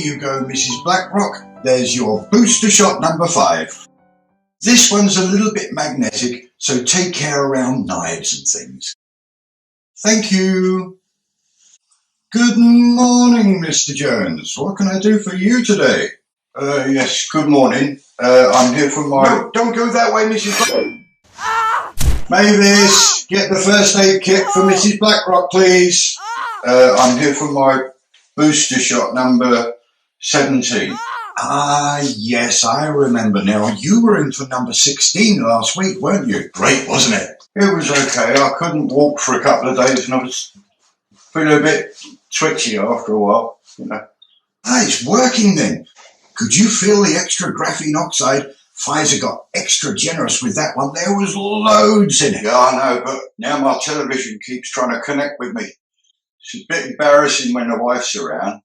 you go, Mrs. Blackrock. There's your booster shot number 5. This one's a little bit magnetic, so take care around knives and things. Thank you. Good morning, Mr. Jones. What can I do for you today? Yes, good morning. I'm here for my... No, don't go that way, Mrs. Blackrock. Mavis, get the first aid kit for Mrs. Blackrock, please. I'm here for my booster shot number 17. Ah, yes, I remember now. You were in for number 16 last week, weren't you? Great, wasn't it? It was okay. I couldn't walk for a couple of days and I was feeling a bit twitchy after a while, you know. Ah, it's working then. Could you feel the extra graphene oxide? Pfizer got extra generous with that one. There was loads in it. Yeah, I know, but now my television keeps trying to connect with me. It's a bit embarrassing when the wife's around.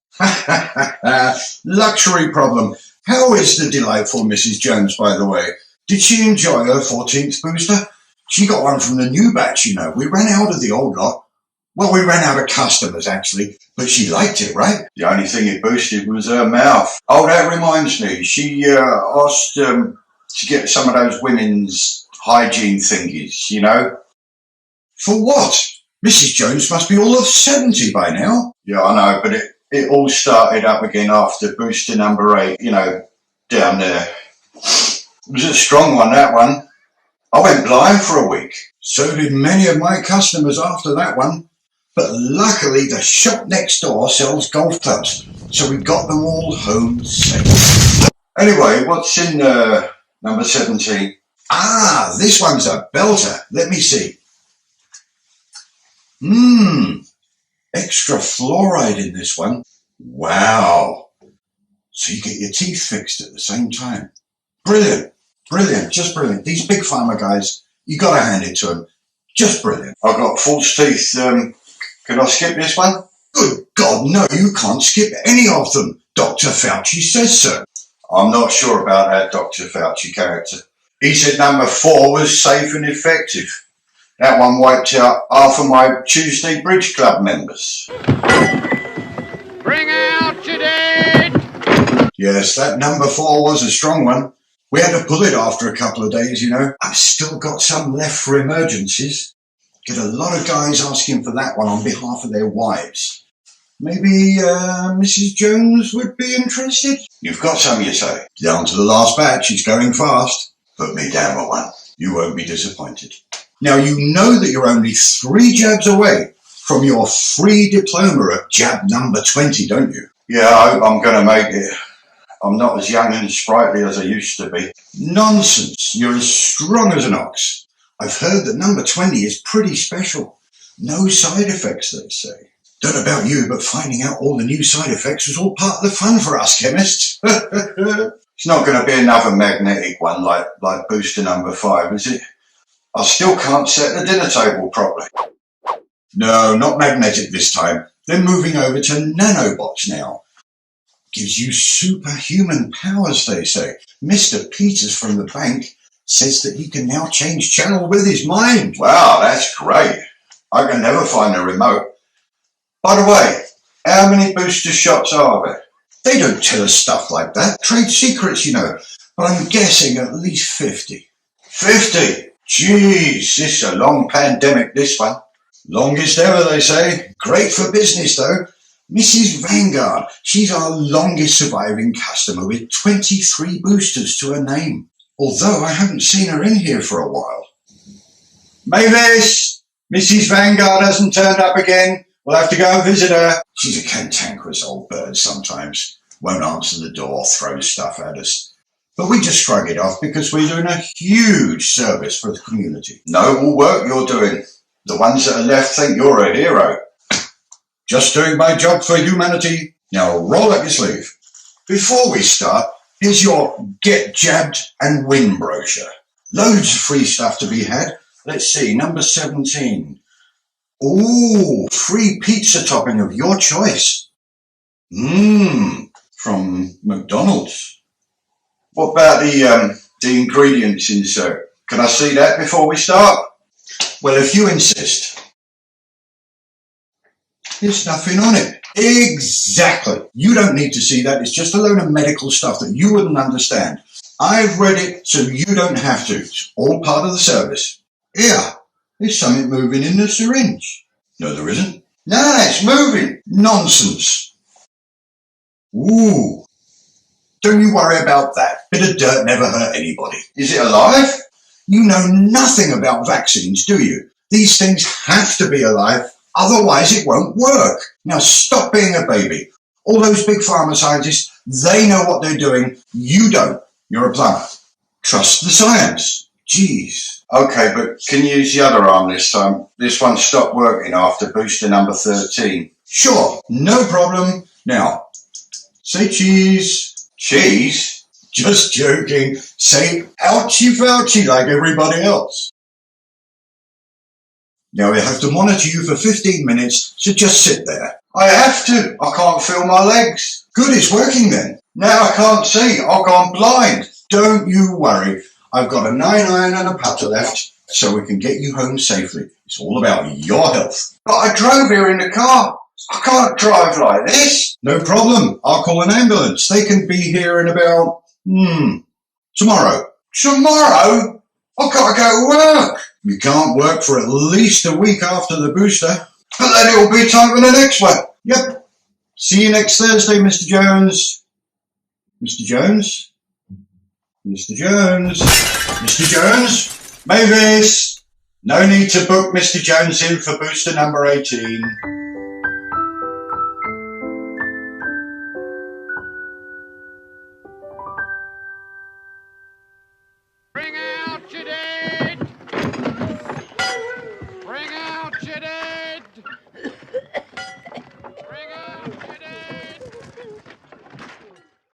Luxury problem. How is the delightful Mrs. Jones, by the way? Did she enjoy her 14th booster? She got one from the new batch, you know. We ran out of the old lot. Well, we ran out of customers, actually, but she liked it, right? The only thing it boosted was her mouth. Oh, that reminds me. She asked to get some of those women's hygiene thingies, you know? For what? Mrs. Jones must be all of 70 by now. Yeah, I know, but it all started up again after booster number 8, you know, down there. It was a strong one, that one. I went blind for a week. So did many of my customers after that one. But luckily the shop next door sells golf clubs, so we got them all home safe. Anyway, what's in number 17? Ah, this one's a belter. Let me see. Extra fluoride in this one. Wow. So you get your teeth fixed at the same time. Brilliant. Brilliant. Just brilliant. These big pharma guys, you got to hand it to them. Just brilliant. I've got false teeth. Can I skip this one? Good God, no, you can't skip any of them. Dr. Fauci says so. I'm not sure about that Dr. Fauci character. He said number 4 was safe and effective. That one wiped out half of my Tuesday Bridge Club members. Bring out your dead! Yes, that number 4 was a strong one. We had to pull it after a couple of days, you know. I've still got some left for emergencies. Get a lot of guys asking for that one on behalf of their wives. Maybe Mrs. Jones would be interested? You've got some, you say? Down to the last batch, it's going fast. Put me down for one. You won't be disappointed. Now, you know that you're only 3 jabs away from your free diploma at jab number 20, don't you? Yeah, I hope I'm going to make it. I'm not as young and sprightly as I used to be. Nonsense. You're as strong as an ox. I've heard that number 20 is pretty special. No side effects, they say. Don't know about you, but finding out all the new side effects was all part of the fun for us chemists. It's not going to be another magnetic one like booster number 5, is it? I still can't set the dinner table properly. No, not magnetic this time. They're moving over to nanobots now. Gives you superhuman powers, they say. Mr. Peters from the bank says that he can now change channel with his mind. Wow, that's great. I can never find a remote. By the way, how many booster shots are there? They don't tell us stuff like that. Trade secrets, you know. But I'm guessing at least 50. 50? Jeez, this is a long pandemic, this one. Longest ever, they say. Great for business, though. Mrs. Vanguard, she's our longest surviving customer with 23 boosters to her name. Although I haven't seen her in here for a while. Mavis! Mrs. Vanguard hasn't turned up again. We'll have to go and visit her. She's a cantankerous old bird sometimes. Won't answer the door, throws stuff at us. But we just shrug it off because we're doing a huge service for the community. Noble work you're doing. The ones that are left think you're a hero. Just doing my job for humanity. Now roll up your sleeve. Before we start, here's your Get Jabbed and Win brochure. Loads of free stuff to be had. Let's see, number 17. Ooh, free pizza topping of your choice. From McDonald's. What about the ingredients insert? Can I see that before we start? Well, if you insist. There's nothing on it. Exactly. You don't need to see that. It's just a load of medical stuff that you wouldn't understand. I've read it so you don't have to. It's all part of the service. Here, there's something moving in the syringe. No, there isn't. No, it's moving. Nonsense. Ooh. Don't you worry about that. Bit of dirt never hurt anybody. Is it alive? You know nothing about vaccines, do you? These things have to be alive, otherwise it won't work. Now stop being a baby. All those big pharma scientists, they know what they're doing. You don't. You're a plumber. Trust the science. Jeez. Okay, but can you use the other arm this time? This one stopped working after booster number 13. Sure, no problem. Now, say cheese. Cheese? Just joking. Say ouchie fouchie like everybody else. Now we have to monitor you for 15 minutes, so just sit there. I have to. I can't feel my legs. Good, it's working then. Now I can't see. I've gone blind. Don't you worry. I've got a 9 iron and a putter left, so we can get you home safely. It's all about your health. But I drove here in the car. I can't drive like this. No problem. I'll call an ambulance. They can be here in about, tomorrow. Tomorrow? I've got to go to work. You can't work for at least a week after the booster. But then it'll be time for the next one. Yep. See you next Thursday, Mr. Jones. Mr. Jones? Mr. Jones? Mr. Jones? Mavis? No need to book Mr. Jones in for booster number 18.